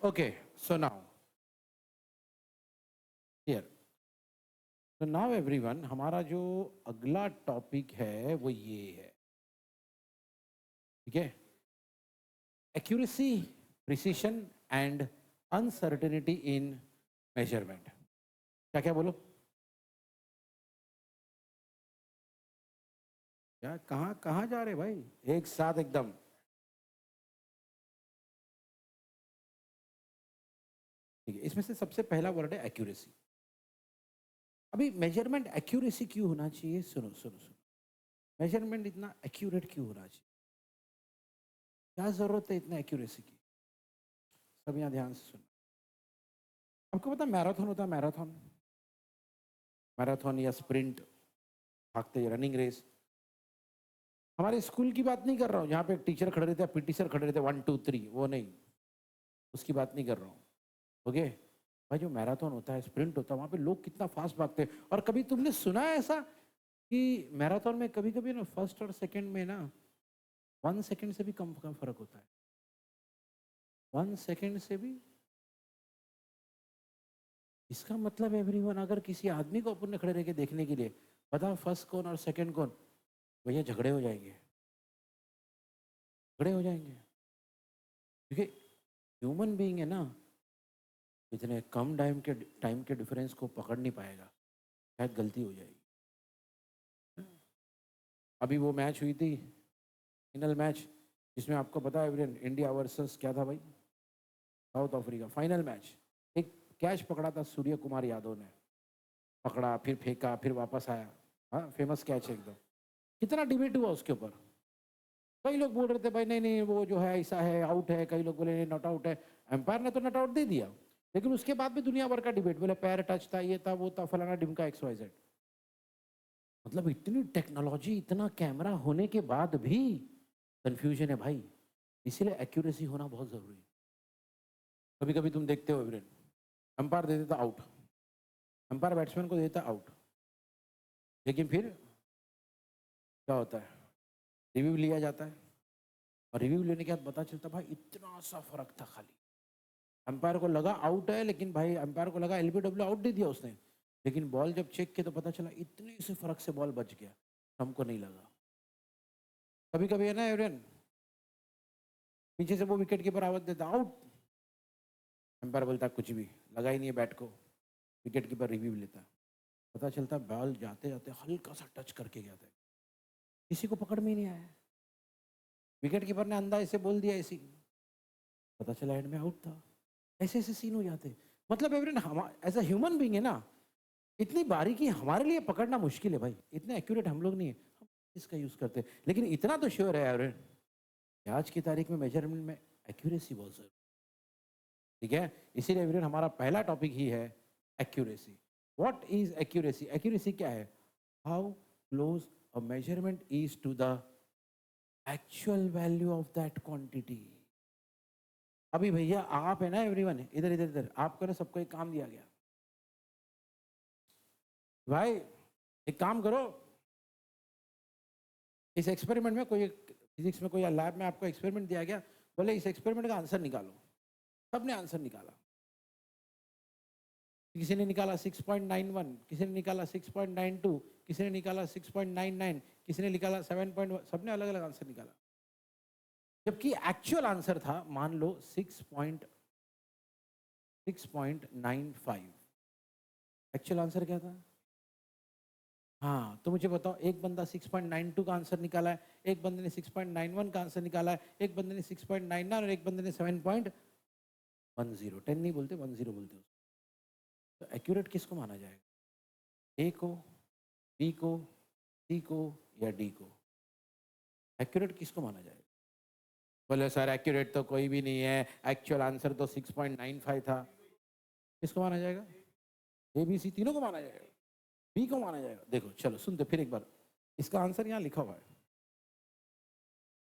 Okay, so now, here. So now everyone, हमारा जो अगला टॉपिक है वो ये है, ठीक है? Accuracy, precision and uncertainty in measurement. क्या क्या बोलो? क्या कहाँ कहाँ जा रहे भाई? एक साथ एकदम। ठीक है, इसमें से सबसे पहला वर्ड है एक्यूरेसी। अभी मेजरमेंट एक्यूरेसी क्यों होना चाहिए? सुनो सुनो सुनो, मेजरमेंट इतना एक्यूरेट क्यों होना चाहिए? क्या जरूरत है इतना एक्यूरेसी की? सब यहाँ ध्यान से सुनो। आपको पता मैराथन होता है, मैराथन, मैराथन या स्प्रिंट, भागते रनिंग रेस। हमारे स्कूल की बात नहीं कर रहा हूँ जहाँ पे एक टीचर खड़े रहते हैं, पीटी सर खड़े रहते हैं, 1 2 3, वो नहीं, उसकी बात नहीं कर रहा हूँ। ओके भाई, जो मैराथन होता है, स्प्रिंट होता है, वहाँ पे लोग कितना फास्ट भागते हैं। और कभी तुमने सुना है ऐसा कि मैराथन में कभी कभी ना फर्स्ट और सेकंड में ना 1 सेकंड से भी कम कम फर्क होता है? 1 सेकंड से भी। इसका मतलब एवरीवन, अगर किसी आदमी को अपन ने खड़े रह के देखने के लिए बताओ फर्स्ट कौन और सेकंड कौन, भैया झगड़े हो जाएंगे, झगड़े हो जाएंगे। क्योंकि ह्यूमन बीइंग है ना, इतने कम टाइम के डिफरेंस को पकड़ नहीं पाएगा, शायद गलती हो जाएगी। अभी वो मैच हुई थी, फाइनल मैच, जिसमें आपको पता है एवरीवन, इंडिया वर्सेस क्या था भाई? South Africa. फाइनल मैच, एक कैच पकड़ा था सूर्य कुमार यादव ने, पकड़ा फिर फेंका फिर वापस आया। हाँ, फेमस कैच है एकदम। कितना डिबेट हुआ उसके ऊपर। कई लोग बोल रहे थे भाई नहीं नहीं वो जो है ऐसा है, आउट है, कई लोग बोले नहीं नॉट आउट है। एम्पायर ने तो नॉट आउट दे दिया, लेकिन उसके बाद भी दुनिया भर का डिबेट, बोले पैर टच था, ये था वो था, फलाना डिमका XYZ। मतलब इतनी टेक्नोलॉजी, इतना कैमरा होने के बाद भी कंफ्यूजन है भाई। इसीलिए एक्यूरेसी होना बहुत जरूरी है। कभी कभी तुम देखते हो एवरेन, अंपायर दे देता आउट, अंपायर बैट्समैन को देता आउट, लेकिन फिर क्या होता है? रिव्यू लिया जाता है, और रिव्यू लेने के बाद पता चलता भाई इतना सा फर्क था खाली। अंपायर को लगा आउट है, लेकिन भाई अंपायर को लगा LBW आउट दे दिया उसने, लेकिन बॉल जब चेक किया तो पता चला इतने से फर्क से बॉल बच गया, हमको नहीं लगा। कभी कभी है ना एवरेन, पीछे से वो विकेट कीपर आवाज देता आउट, अंपायर बोलता कुछ भी लगा ही नहीं है बैट को, विकेट कीपर रिव्यू लेता, पता चलता बॉल जाते जाते हल्का सा टच करके गया था, किसी को पकड़ में ही नहीं आया, विकेट कीपर ने अंदाज से बोल दिया ऐसी, पता चला एंड में आउट था। ऐसे ऐसे सीन हो जाते। मतलब एवरीवन, हम एज अ ह्यूमन बीइंग है ना, इतनी बारीकी हमारे लिए पकड़ना मुश्किल है भाई, इतने एक्यूरेट हम लोग नहीं है, हम इसका यूज करते हैं। लेकिन इतना तो श्योर है एवरीवन, आज की तारीख में मेजरमेंट में एक्यूरेसी बहुत जरूरी, ठीक है? इसीलिए एवरीवन हमारा पहला टॉपिक ही है accuracy. What is accuracy? Accuracy क्या है? How close a measurement is to the actual value of that quantity. अभी भैया आप है ना एवरीवन, इधर इधर इधर, आपको ना सबको एक काम दिया गया, भाई एक काम करो, इस एक्सपेरिमेंट में कोई फिजिक्स में कोई लैब में आपको एक्सपेरिमेंट दिया गया, बोले इस एक्सपेरिमेंट का आंसर निकालो। सबने आंसर निकाला, किसी ने निकाला 6.91, किसी ने निकाला 6.92, किसी ने निकाला 6.99, किसी ने निकाला 7. सबने अलग अलग आंसर निकाला, जबकि एक्चुअल आंसर था मान लो 6.95। एक्चुअल आंसर क्या था? हाँ, तो मुझे बताओ, एक बंदा 6.92 का आंसर निकाला है, एक बंदे ने 6.91 का आंसर निकाला है, एक बंदे ने 6.99 और एक बंदे ने 7.10, 10 नहीं बोलते 10 बोलते हो। तो एक्यूरेट किसको माना जाएगा? ए को, बी को, सी को या डी को? एक्यूरेट किसको माना जाएगा? बोले सर एक्यूरेट तो कोई भी नहीं है, एक्चुअल आंसर तो 6.95 था। किसको माना जाएगा? ए बी सी तीनों को माना जाएगा? बी को माना जाएगा? देखो चलो सुनते फिर एक बार, इसका आंसर यहाँ लिखा हुआ है,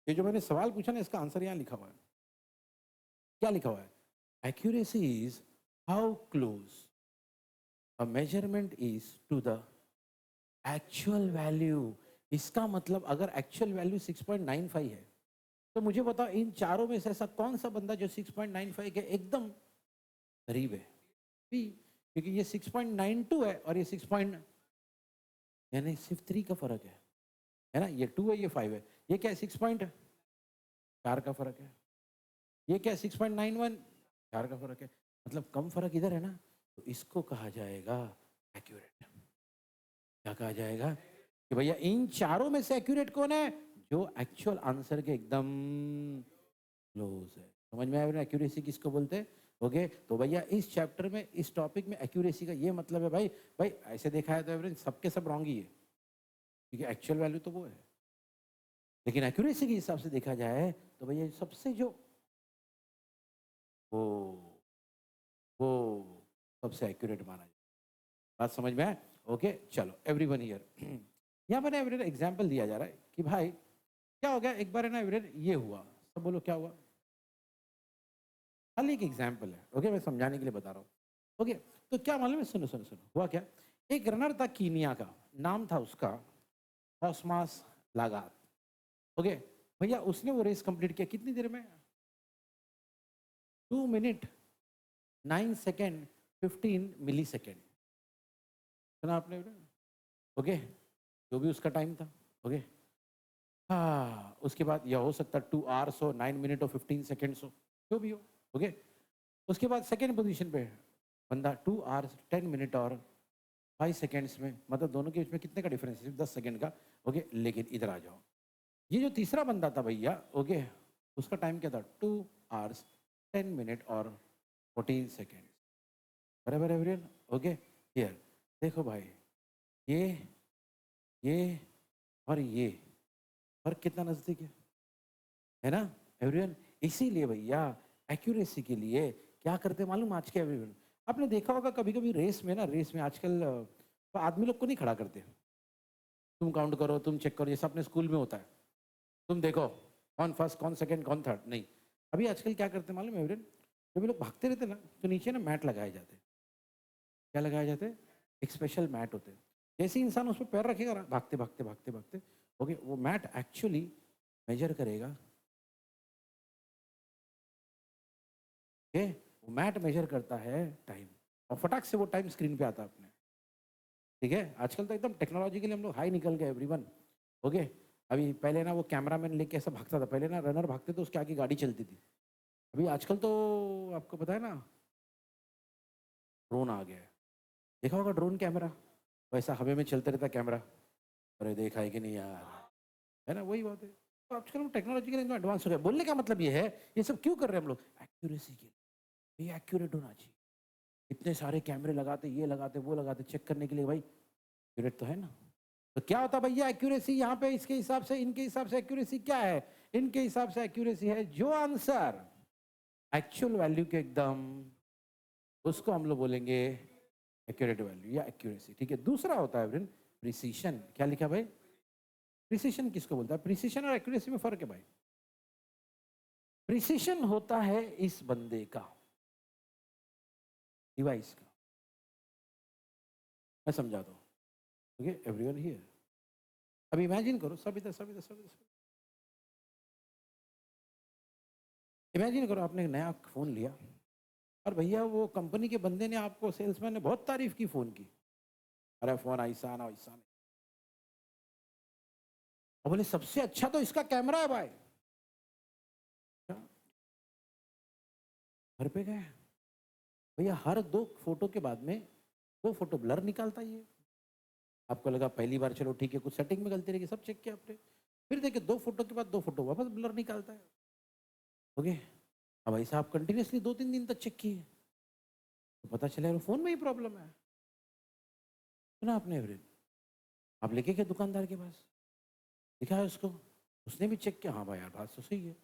ये जो मैंने सवाल पूछा ना इसका आंसर यहाँ लिखा हुआ है। क्या लिखा हुआ है? Accuracy is how close a measurement is to the actual value. इसका मतलब अगर एक्चुअल वैल्यू 6.95 है, तो मुझे बताओ इन चारों में से ऐसा कौन सा बंदा जो 6.95 के एकदम करीब है? बी, क्योंकि ये 6.92 है और ये 6 पॉइंट, यानी सिर्फ 3 का फर्क है ना? ये 2 है, ये 5 है। ये क्या है? 6.4 का फर्क है। ये क्या है? 6.91, 4 का फर्क है। मतलब कम फर्क इधर है ना, तो इसको कहा जाएगा एक्यूरेट। क्या कहा जाएगा? कि भैया इन चारों में से एक्यूरेट कौन है? जो एक्चुअल आंसर के एकदम क्लोज है। समझ में आया एक्यूरेसी किसको बोलते हैं? ओके, तो भैया इस चैप्टर में, इस टॉपिक में एक्यूरेसी का ये मतलब है भाई, भाई ऐसे देखा है तो एवरेज सबके सब रॉन्ग ही है, क्योंकि एक्चुअल वैल्यू तो वो है। लेकिन एक्यूरेसी के हिसाब से देखा जाए तो भैया सबसे जो वो वो सबसे एक्यूरेट माना जाए। बात समझ में आए? ओके चलो, एवरीवन हियर। यहाँ पर ना एवरेज एग्जाम्पल दिया जा रहा है कि भाई क्या हो गया, एक बार है ना एवरेज ये हुआ, सब बोलो क्या हुआ। खाली एक एग्जाम्पल है, ओके, मैं समझाने के लिए बता रहा हूँ। ओके, तो क्या मालूम है, सुनो सुनो सुनो, हुआ क्या। एक रनर था कीनिया का, नाम था उसका कॉस्मास लागात। ओके भैया, उसने वो रेस कंप्लीट किया कितनी देर में? 2 मिनट 9 सेकेंड 15 मिली सेकेंड। सुना आपने? ओके, जो भी उसका टाइम था। ओके, हाँ, उसके बाद यह हो सकता 2 आवर्स हो, 9 मिनट हो, 15 सेकेंड्स हो, जो भी हो। ओके, उसके बाद सेकेंड पोजीशन पे बंदा 2 आवर्स 10 मिनट और 5 सेकेंड्स में, मतलब दोनों के बीच में कितने का डिफरेंस है? सिर्फ 10 सेकेंड का। ओके, लेकिन इधर आ जाओ, ये जो तीसरा बंदा था भैया, ओके, उसका टाइम क्या था? 2 आवर्स 10 मिनट और 14 सेकेंड। बराबर एवरीवन? ओके, हियर देखो भाई, ये ये और ये फर्क कितना नजदीक है ना एवरीवन? इसीलिए भैया एक्यूरेसी के लिए क्या करते हैं मालूम आज के एवरीवन? आपने देखा होगा कभी कभी रेस में ना, रेस में आजकल आदमी लोग को नहीं खड़ा करते। तुम काउंट करो, तुम चेक करो, जैसा अपने स्कूल में होता है, तुम देखो कौन फर्स्ट, कौन सेकंड, कौन थर्ड। नहीं, अभी आजकल क्या करते हैं मालूम है एवरीवन? जब ये लोग भागते रहते ना, तो नीचे ना मैट लगाए जाते हैं। क्या लगाए जाते हैं? एक स्पेशल मैट होते हैं। जैसे ही इंसान उस पर पैर रखेगा ना, भागते भागते भागते भागते, ओके, वो मैट एक्चुअली मेजर करेगा। ओके, वो मैट मेजर करता है टाइम, और फटाक से वो टाइम स्क्रीन पे आता है अपने। ठीक है, आजकल तो एकदम टेक्नोलॉजी के लिए हम लोग हाई निकल गए एवरीवन। ओके, अभी पहले ना वो कैमरामैन लेके ऐसा भागता था, पहले ना रनर भागते तो उसके आगे गाड़ी चलती थी। अभी आजकल तो आपको पता है ना, ड्रोन आ गया है। देखा होगा ड्रोन कैमरा, वैसा हवा में चलते रहता कैमरा। अरे देखा है कि नहीं यार? है ना, वही बात है। तो आजकल हम टेक्नोलॉजी के लिए एडवांस हो गए। बोलने का मतलब ये है, ये सब क्यों कर रहे हैं हम लोग? एक्यूरेसी के लिए, ये एक्यूरेट होना चाहिए। इतने सारे कैमरे लगाते, ये लगाते, वो लगाते, चेक करने के लिए भाई, एक्यूरेट तो है ना। तो क्या होता भैया एक्यूरेसी यहाँ पे? इसके हिसाब से, इनके हिसाब से एक्यूरेसी क्या है? इनके हिसाब से एक्यूरेसी है जो आंसर एक्चुअल वैल्यू के एकदम, उसको हम लोग बोलेंगे एक्यूरेट वैल्यू या एक्यूरेसी। ठीक है, दूसरा होता है प्रिसीशन। क्या लिखा भाई? प्रिसीशन किसको बोलता है? प्रिसीशन और एक्यूरेसी में फर्क है भाई। प्रिसीशन होता है इस बंदे का, डिवाइस का। मैं समझाता हूँ। ओके एवरीवन हियर, अब इमेजिन करो, सब इधर सब इधर सब इधर, इमेजिन करो आपने एक नया फोन लिया, और भैया वो कंपनी के बंदे ने आपको, सेल्समैन ने बहुत तारीफ की फोन की। अरे फोन ऐसा ना वैसा नहीं, और बोले सबसे अच्छा तो इसका कैमरा है भाई। क्या? घर पे गए भैया, हर 2 फोटो के बाद में 2 फोटो ब्लर निकालता ही है। आपको लगा पहली बार चलो ठीक है, कुछ सेटिंग में गलती रही, सब चेक किया आपने, फिर देखे 2 फोटो के बाद 2 फोटो वापस ब्लर निकालता है। ओके, अब ऐसा आप कंटिन्यूसली 2-3 दिन तक चेक किए, तो पता चला यार फोन में ही प्रॉब्लम है। सुना आपने एवरेज? आप लेके गए दुकानदार के पास, दिखाया उसको, उसने भी चेक किया, हाँ भाई यार बात तो सही है,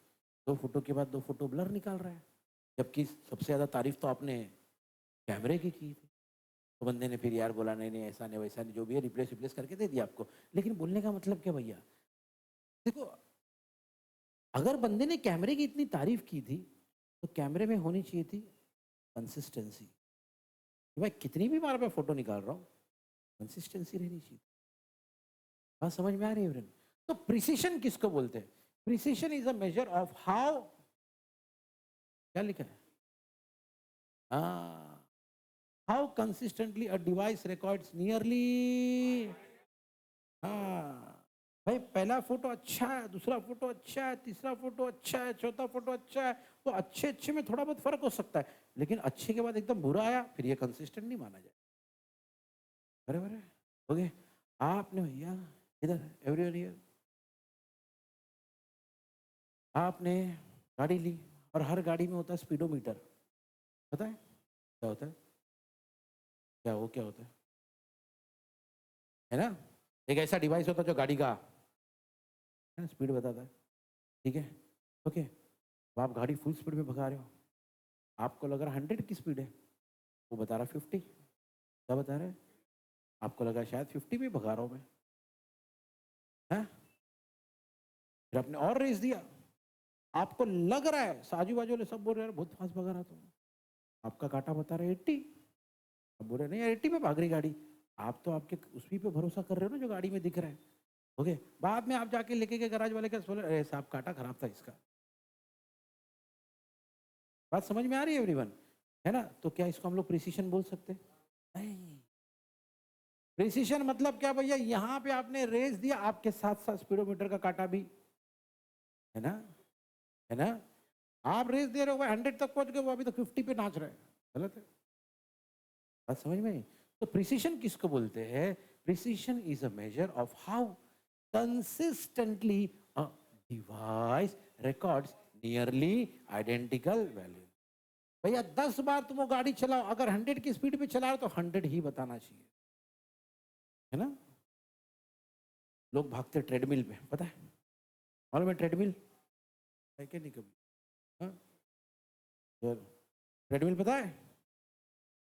2 फोटो के बाद 2 फोटो ब्लर निकाल रहा है। जबकि सबसे ज़्यादा तारीफ तो आपने कैमरे की थी। तो बंदे ने फिर यार बोला नहीं नहीं ऐसा नहीं वैसा नहीं, जो भी है रिप्लेस रिप्लेस करके दे दिया आपको। लेकिन बोलने का मतलब क्या भैया, देखो, अगर बंदे ने कैमरे की इतनी तारीफ की थी, तो कैमरे में होनी चाहिए थी कंसिस्टेंसी। भाई कितनी भी बार मैं फोटो निकाल रहा हूँ, कंसिस्टेंसी रहनी चाहिए। बात समझ में आ रही है? तो प्रिसिशन किसको बोलते हैं? Precision is a measure of how, क्या लिखा है, हाँ, how consistently a device records nearly, हाँ भाई, पहला फोटो अच्छा है, दूसरा फोटो अच्छा है, तीसरा फोटो अच्छा है, चौथा फोटो अच्छा है, तो अच्छे अच्छे में थोड़ा बहुत फर्क हो सकता है, लेकिन अच्छे के बाद एकदम बुरा आया फिर ये कंसिस्टेंट नहीं माना जाए। बराबर है। ओके, आपने भैया इधर एवरीवन हियर, आपने गाड़ी ली और हर गाड़ी में होता है स्पीडोमीटर, पता है क्या होता है, क्या होता है ना, एक ऐसा डिवाइस होता है जो गाड़ी का स्पीड बताता है, ठीक है। ओके, अब आप गाड़ी फुल स्पीड में भगा रहे हो, आपको लग रहा है 100 की स्पीड है, वो बता रहा 50, क्या बता रहा है, आपको लगा शायद 50 में भगा रहा हूँ मैं, है, फिर आपने और रेस दिया, आपको लग रहा है आजू बाजू वाले सब बोल रहे हैं बहुत फास्ट भगा रहा तुम, आपका काटा बता रहा है 80, अब बोल रहे नहीं यार 80 पे भाग रही गाड़ी, आप तो आपके उसी पे भरोसा कर रहे हो ना जो गाड़ी में दिख रहा है। ओके, बाद में आप जाके लेके गए गराज वाले के बोले अरे साहब काटा खराब था इसका, बात समझ में आ रही है एवरीवन, है ना, तो क्या इसको हम लोग प्रिसिशन बोल सकते हैं? नहीं, प्रिसिशन मतलब क्या भैया, यहाँ पे आपने रेस दिया, आपके साथ साथ स्पीडोमीटर का काटा भी, है ना, है ना, आप रेस दे रहे हो 100 तक पहुंच गए, वो अभी तो 50 पे नाच रहे हैं, गलत है, बात समझ में आई? तो प्रिसिशन किसको बोलते हैं? Precision is a measure of how consistently a device records nearly identical value. भैया 10 बार तुम वो गाड़ी चलाओ, अगर 100 की स्पीड पे चला रहे हो तो 100 ही बताना चाहिए, है ना। लोग भागते ट्रेडमिल पे, पता है मालूम है ट्रेडमिल है कि नहीं कभी, हाँ, ट्रेडमिल पता है,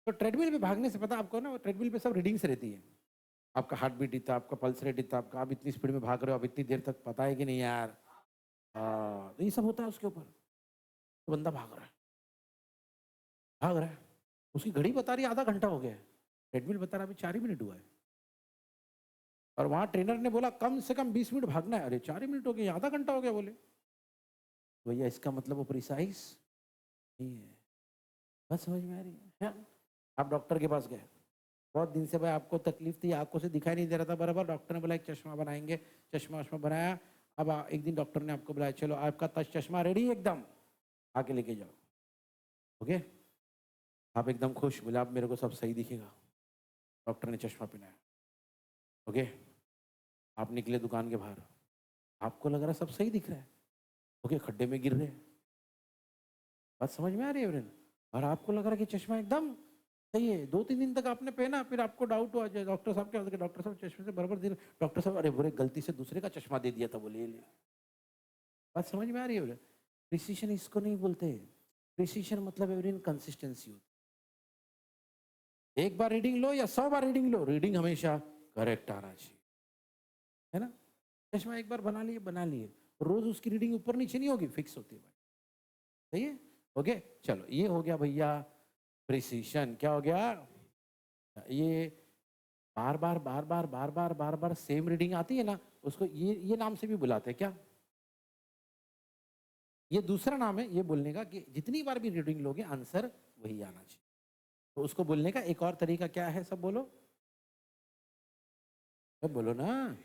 तो ट्रेडमिल पे भागने से पता आपको ना, वो ट्रेडमिल पे सब रीडिंग्स रहती है, आपका हार्ट बीट इतना, आपका पल्स रेट इतना, आपका, आप इतनी स्पीड में भाग रहे हो, अब इतनी देर तक पता है कि नहीं यार, तो ये सब होता है उसके ऊपर, तो बंदा भाग रहा है, उसकी घड़ी बता रही है आधा घंटा हो गया है, ट्रेडमिल बता रहा है अभी 4 ही मिनट हुआ है, और वहां ट्रेनर ने बोला कम से कम 20 मिनट भागना है, अरे 4 ही मिनट हो गए, आधा घंटा हो गया बोले, तो भैया इसका मतलब वो प्रिसाइज नहीं है, बस समझ में आ रही है? आप डॉक्टर के पास गए, बहुत दिन से भाई आपको तकलीफ थी, आंखों से दिखाई नहीं दे रहा था बराबर, डॉक्टर ने बोला एक चश्मा बनाएंगे, चश्मा वश्मा बनाया, अब एक दिन डॉक्टर ने आपको बुलाया चलो आपका चश्मा रेडी एकदम, आके लेके जाओ, ओके, आप एकदम खुश, बोले आप मेरे को सब सही दिखेगा, डॉक्टर ने चश्मा पहनाया, ओके, आप निकले दुकान के बाहर, आपको लग रहा है सब सही दिख रहा है, ओके, खड्डे में गिर रहे हैं, बात समझ में आ रही है एवरीवन, और आपको लग रहा है कि चश्मा एकदम सही है, 2-3 दिन तक आपने पहना, फिर आपको डाउट हुआ जाए डॉक्टर साहब, क्या होता है डॉक्टर साहब चश्मे से बराबर दे, डॉक्टर साहब अरे बोले गलती से दूसरे का चश्मा दे दिया था बोले ये ले, बात समझ में आ रही है? प्रिसिशन इसको नहीं बोलते, प्रिसिशन मतलब एवरीवन कंसिस्टेंसी होती है, एक बार रीडिंग लो या 100 बार रीडिंग लो, रीडिंग हमेशा करेक्ट आना चाहिए, है ना, चश्मा एक बार बना लिए, रोज उसकी रीडिंग ऊपर नीचे नहीं होगी, फिक्स होती है भाई, सही है, ओके, चलो ये हो गया भैया प्रिसिशन, क्या हो गया, ये बार बार सेम रीडिंग आती है ना, उसको ये नाम से भी बुलाते हैं क्या, ये दूसरा नाम है ये बोलने का कि जितनी बार भी रीडिंग लोगे आंसर वही आना चाहिए, तो उसको बोलने का एक और तरीका क्या है, सब बोलो ना,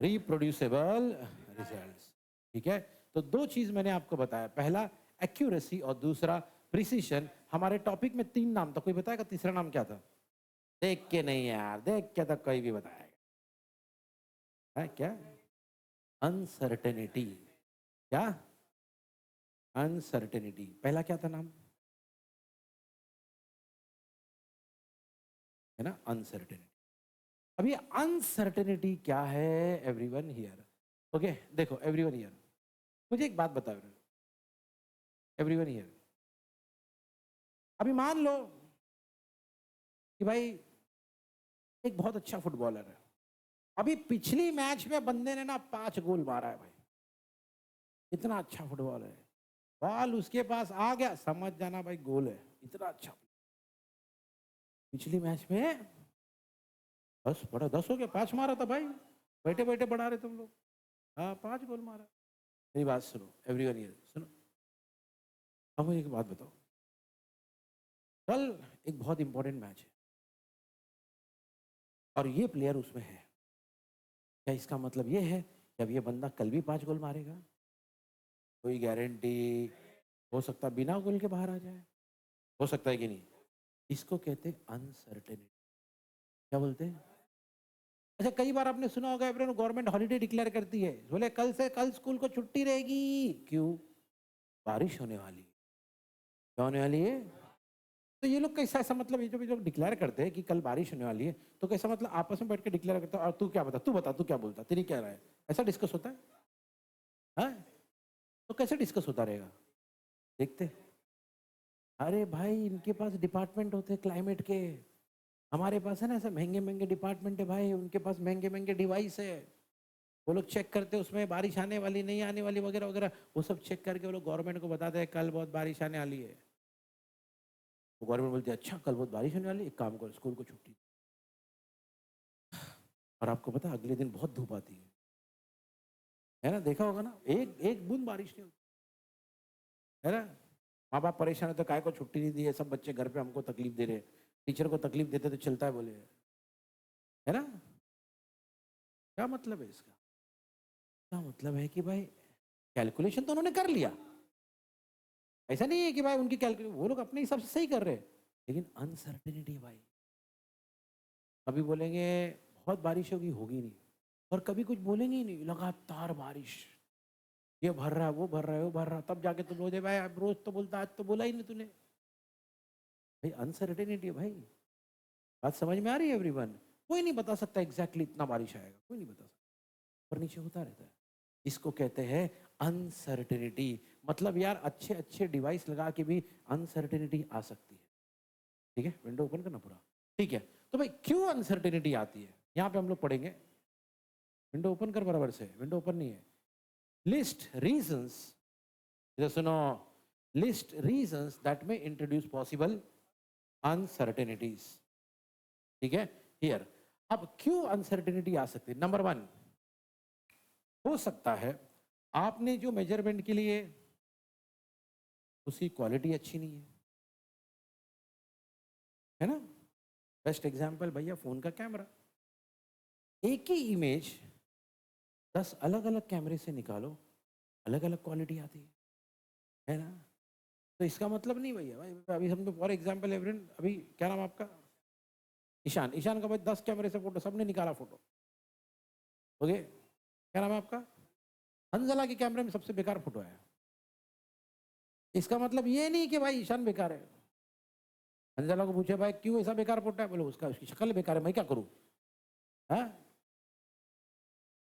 रिप्रोड्यूसेबल रिजल्ट्स, ठीक है, तो दो चीज मैंने आपको बताया, पहला एक्यूरेसी और दूसरा प्रिसिशन, हमारे टॉपिक में 3 नाम था, कोई बताएगा तीसरा नाम क्या था, देख के नहीं यार, देख के तो कोई भी बताएगा, है क्या, अनसर्टेनिटी, क्या, अनसर्टेनिटी, पहला क्या था नाम, है ना, अनसर्टेनिटी, अभी अनसर्टेनिटी क्या है एवरीवन हियर, ओके, देखो एवरीवन हियर, मुझे एक बात बताओ एवरीवन हियर, अभी मान लो कि भाई एक बहुत अच्छा फुटबॉलर है, अभी पिछली मैच में बंदे ने ना 5 गोल मारा है भाई, इतना अच्छा फुटबॉलर है, बॉल उसके पास आ गया समझ जाना भाई गोल है, इतना अच्छा, पिछली मैच में 10 हो गया, 5 मारा था भाई, बैठे बैठे बढ़ा रहे तुम लोग, हाँ 5 गोल मारा। मेरी बात सुनो एवरीवन, ये सुनो, अब मुझे एक बात बताओ, कल एक बहुत इंपॉर्टेंट मैच है और ये प्लेयर उसमें है, क्या इसका मतलब ये है कि अब ये बंदा कल भी 5 गोल मारेगा? कोई गारंटी? हो सकता है बिना गोल के बाहर आ जाए, हो सकता है कि नहीं? इसको कहते हैं अनसर्टेनिटी। क्या बोलते हैं? अच्छा, कई बार आपने सुना होगा एवरीवन, गवर्नमेंट हॉलीडे डिक्लेयर करती है, बोले कल से कल स्कूल को छुट्टी रहेगी। क्यों? बारिश होने वाली है। क्या होने वाली है? तो ये लोग कैसा, ऐसा मतलब ये जो भी लोग डिक्लेयर करते हैं कि कल बारिश होने वाली है, तो कैसा मतलब आपस में बैठ के डिक्लेयर करते हैं और तू क्या बता, तू बता, तू क्या बोलता, तेरी क्या राय है? ऐसा डिस्कस होता है? हाँ, तो कैसे डिस्कस होता रहेगा? देखते। अरे भाई, इनके पास डिपार्टमेंट होते हैं क्लाइमेट के, हमारे पास है ना ऐसे महंगे महंगे डिपार्टमेंट है भाई, उनके पास महंगे महंगे डिवाइस है, वो लोग चेक करते हैं उसमें बारिश आने वाली नहीं आने वाली वगैरह वगैरह, वो सब चेक करके वो लोग गवर्नमेंट को बताते हैं कल बहुत बारिश आने वाली है। तो गवर्नमेंट बोलती है अच्छा कल बहुत बारिश होने वाली है, एक काम करो स्कूल को छुट्टी। और आपको पता है अगले दिन बहुत धूप आती है ना? देखा होगा ना, एक एक बूंद बारिश नहीं होती है ना? माँ बाप परेशान है तो काय को छुट्टी नहीं दी है, सब बच्चे घर पे हमको तकलीफ दे रहे हैं, टीचर को तकलीफ देते तो चलता है बोले, है ना? क्या मतलब है इसका? क्या मतलब है कि भाई कैलकुलेशन तो उन्होंने कर लिया, ऐसा नहीं है कि भाई उनकी कैलकुलेशन वो लोग अपने हिसाब से सही कर रहे हैं, लेकिन अनसर्टेनिटी भाई, कभी बोलेंगे बहुत बारिश होगी, होगी नहीं, और कभी कुछ बोलेंगे ही नहीं, लगातार बारिश, ये भर रहा है वो भर रहा है वो भर रहा है, तब जाके तुम बोलते भाई अब रोज तो बोलता, आज तो बोला ही नहीं तूने। भाई अनसर्टेनिटी है भाई, बात समझ में आ रही है एवरीवन? कोई नहीं बता सकता एग्जैक्टली इतना बारिश आएगा, कोई नहीं बता सकता, पर नीचे होता रहता है। इसको कहते हैं अनसर्टेनिटी। मतलब यार अच्छे अच्छे डिवाइस लगा के भी अनसर्टेनिटी आ सकती है। ठीक है, विंडो ओपन करना पूरा, ठीक है? तो भाई क्यों अनसर्टेनिटी आती है, यहाँ पे हम लोग पढ़ेंगे। विंडो ओपन कर बराबर से, विंडो ओपन नहीं है। लिस्ट रीजंस, इधर सुनो, लिस्ट रीजंस दैट में इंट्रोड्यूस पॉसिबल अनसर्टेनिटीज। ठीक है, हियर। अब क्यों अनसर्टेनिटी आ सकती है? नंबर 1, हो सकता है आपने जो मेजरमेंट के लिए, उसकी क्वालिटी अच्छी नहीं है ना? बेस्ट एग्जांपल भैया फोन का कैमरा, एक ही इमेज 10 अलग अलग कैमरे से निकालो, अलग अलग क्वालिटी आती है ना? तो इसका मतलब नहीं भैया, भाई अभी हम फॉर एग्जाम्पल एवरीवन, अभी क्या नाम आपका? ईशान, ईशान का भाई 10 कैमरे से फोटो सबने निकाला फोटो, ओके, क्या नाम है आपका? हंजला के कैमरे में सबसे बेकार फोटो है, इसका मतलब ये नहीं कि भाई ईशान बेकार है। हंजला को पूछे भाई क्यों ऐसा बेकार फोटो है, बोलो उसका उसकी शक्ल बेकार है, मैं क्या करूं? हाँ,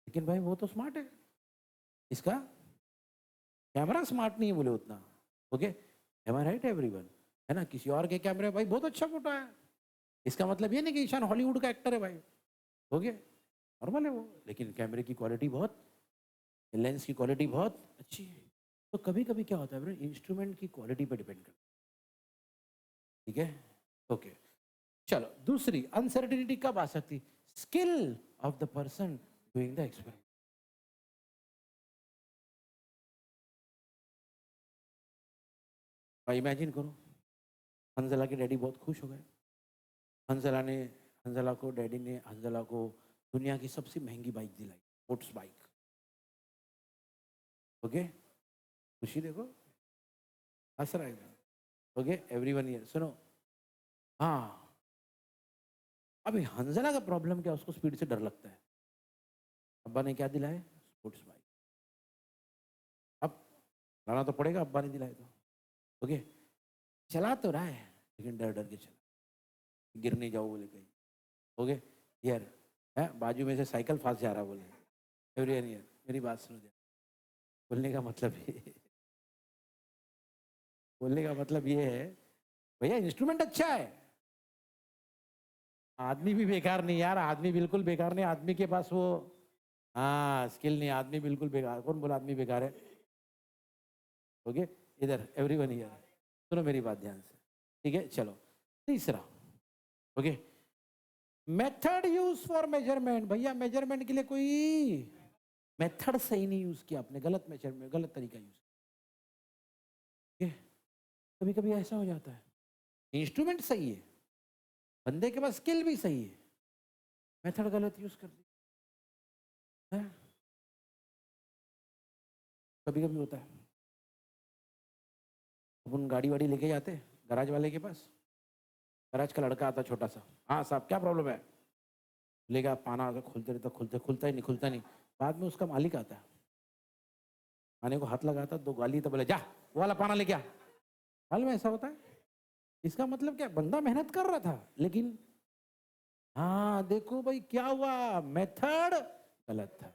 लेकिन भाई वो तो स्मार्ट है, इसका कैमरा स्मार्ट नहीं है बोले उतना, ओके, एम आई राइट एवरीवन? है ना? किसी और के कैमरे में भाई बहुत अच्छा फोटो है, इसका मतलब ये नहीं कि ईशान हॉलीवुड का एक्टर है भाई, ओके, नॉर्मल है वो, लेकिन कैमरे की क्वालिटी बहुत, लेंस की क्वालिटी बहुत अच्छी है। तो कभी कभी क्या होता है, इंस्ट्रूमेंट की क्वालिटी पे डिपेंड करता है। ठीक है, ओके, चलो दूसरी अनसर्टेनिटी कब आ सकती? Skill of the person doing the experiment. भाई इमेजिन करो, हंजला के डैडी बहुत खुश हो गए, हंजला ने, हंजला को डैडी ने हंजला को दुनिया की सबसे महंगी बाइक दिलाई, स्पोर्ट्स बाइक, ओके, खुशी देखो, हंस रहा है, ओके एवरीवन हियर सुनो। हाँ, अभी हंजला का प्रॉब्लम क्या, उसको स्पीड से डर लगता है, अब्बा ने क्या दिलाया? Sports bike. अब लाना तो पड़ेगा, अब्बा ने दिलाया तो, ओके, चला तो रहा है लेकिन डर डर के चला, गिर नहीं जाओ बोले कहीं, ओके, यार है बाजू में से साइकिल फास्ट जा रहा बोले, एवरीवन हियर मेरी बात सुनो ध्यान, बोलने का मतलब ये, बोलने का मतलब ये है भैया इंस्ट्रूमेंट अच्छा है, आदमी भी बेकार नहीं यार, आदमी बिल्कुल बेकार नहीं, आदमी के पास वो, हाँ स्किल नहीं, आदमी बिल्कुल बेकार, कौन बोला आदमी बेकार है? ओके, इधर एवरीवन हियर सुनो मेरी बात ध्यान से, ठीक है? चलो तीसरा, okay, method use for measurement. भैया मेजरमेंट के लिए कोई मेथड सही नहीं यूज किया आपने, गलत मेथड में गलत तरीका यूज किया। कभी कभी ऐसा हो जाता है, इंस्ट्रूमेंट सही है, बंदे के पास स्किल भी सही है, मेथड गलत यूज कर दी है। कभी कभी होता है। अपन गाड़ी वाड़ी लेके जाते गराज वाले के पास, गराज का लड़का आता छोटा सा, हाँ साहब क्या प्रॉब्लम है, लेगा पाना आगे खोलते रहता, खुलता ही नहीं, खुलता नहीं। बाद में उसका मालिक आता है, पानी को हाथ लगाता, दो गाली तो बोले जा वो वाला पाना लेके आ। हाल में ऐसा होता है। इसका मतलब क्या, बंदा मेहनत कर रहा था लेकिन हाँ देखो भाई क्या हुआ, मेथड गलत था।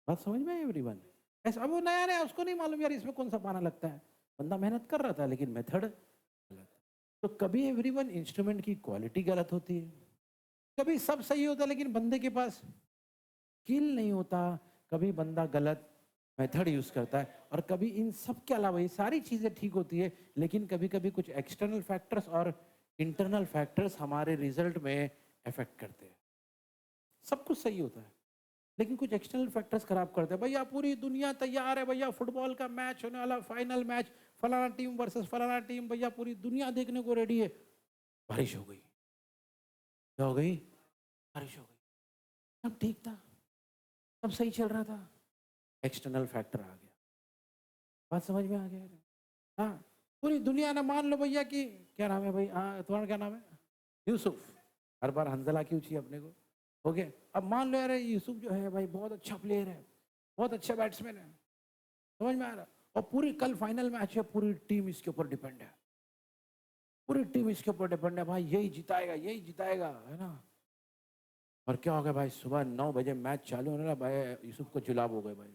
बात समझ में एवरीवन? ऐसा, अब वो नया नया उसको नहीं मालूम यार इसमें कौन सा पाना लगता है, बंदा मेहनत कर रहा था लेकिन मेथड गलत। तो कभी एवरीवन इंस्ट्रूमेंट की क्वालिटी गलत होती है, कभी सब सही होता है लेकिन बंदे के पास स्किल नहीं होता, कभी बंदा गलत मेथड यूज करता है, और कभी इन सब के अलावा ये सारी चीजें ठीक होती है लेकिन कभी कभी कुछ एक्सटर्नल फैक्टर्स और इंटरनल फैक्टर्स हमारे रिजल्ट में इफेक्ट करते हैं। सब कुछ सही होता है लेकिन कुछ एक्सटर्नल फैक्टर्स खराब करते हैं। भैया पूरी दुनिया तैयार है, भैया फुटबॉल का मैच होने वाला, फाइनल मैच, फलाना टीम वर्सेस फलाना टीम, भैया पूरी दुनिया देखने को रेडी है, बारिश हो गई। क्या हो गई? बारिश हो गई। सब ठीक था, सब सही चल रहा था, एक्सटर्नल फैक्टर आ गया। बात समझ में आ गया? हाँ, पूरी दुनिया ने मान लो भैया कि क्या नाम है भाई, हाँ तुम्हारा क्या नाम है, यूसुफ। हर बार हंजला क्यों चाहिए अपने को? हो गया। अब मान लो यार यूसुफ जो है भाई बहुत अच्छा प्लेयर है, बहुत अच्छा बैट्समैन है, समझ में आ रहा? और पूरी कल फाइनल मैच है, पूरी टीम इसके ऊपर डिपेंड है, पूरी टीम इसके ऊपर डिपेंड है, भाई यही जिताएगा यही जिताएगा, है ना? और क्या हो गया भाई, सुबह 9 बजे मैच चालू होने लगा भाई, यूसुफ को जुलाब हो गए भाई,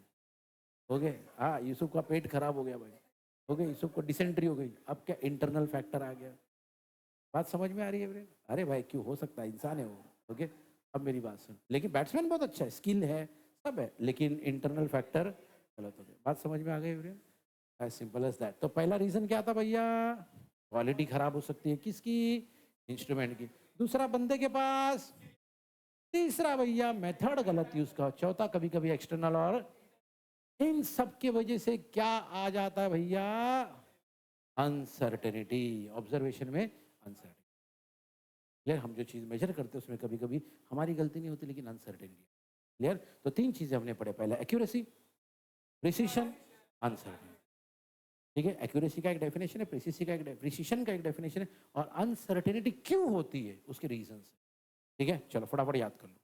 हो गए। हाँ यूसुफ का पेट खराब हो गया भाई, हो गया, यूसुफ को डिसेंट्री हो गई। अब क्या, इंटरनल फैक्टर आ गया। बात समझ में आ रही है मेरे? अरे भाई क्यों, हो सकता है, इंसान है वो। ओके, अब मेरी बात सुन, लेकिन बैट्समैन बहुत अच्छा है, स्किल है, सब है, लेकिन इंटरनल फैक्टर गलत हो गया। बात समझ में आ गई मेरे? As simple as that. तो पहला रीजन क्या था भैया, क्वालिटी खराब हो सकती है, किसकी? इंस्ट्रूमेंट की। दूसरा बंदे के पास। तीसरा भैया मेथड गलत यूज का। चौथा कभी कभी एक्सटर्नल। और इन सब के वजह से क्या आ जाता है भैया, अनसर्टेनिटी। ऑब्जर्वेशन में अनसर्टेनिटी। क्लियर? हम जो चीज मेजर करते हैं उसमें कभी कभी हमारी गलती नहीं होती लेकिन अनसर्टेनिटी। क्लियर? तो 3 चीजें हमने पढ़े, पहला एक्यूरेसी, प्रिसीशन, अनसर्टेनिटी। ठीक है, एक्यूरेसी का एक डेफिनेशन है, प्रिसीशन का एक प्रिसीशन का एक डेफिनेशन है, और अनसर्टेनिटी क्यों होती है उसके रीजन। ठीक है, चलो फटाफट याद कर लो।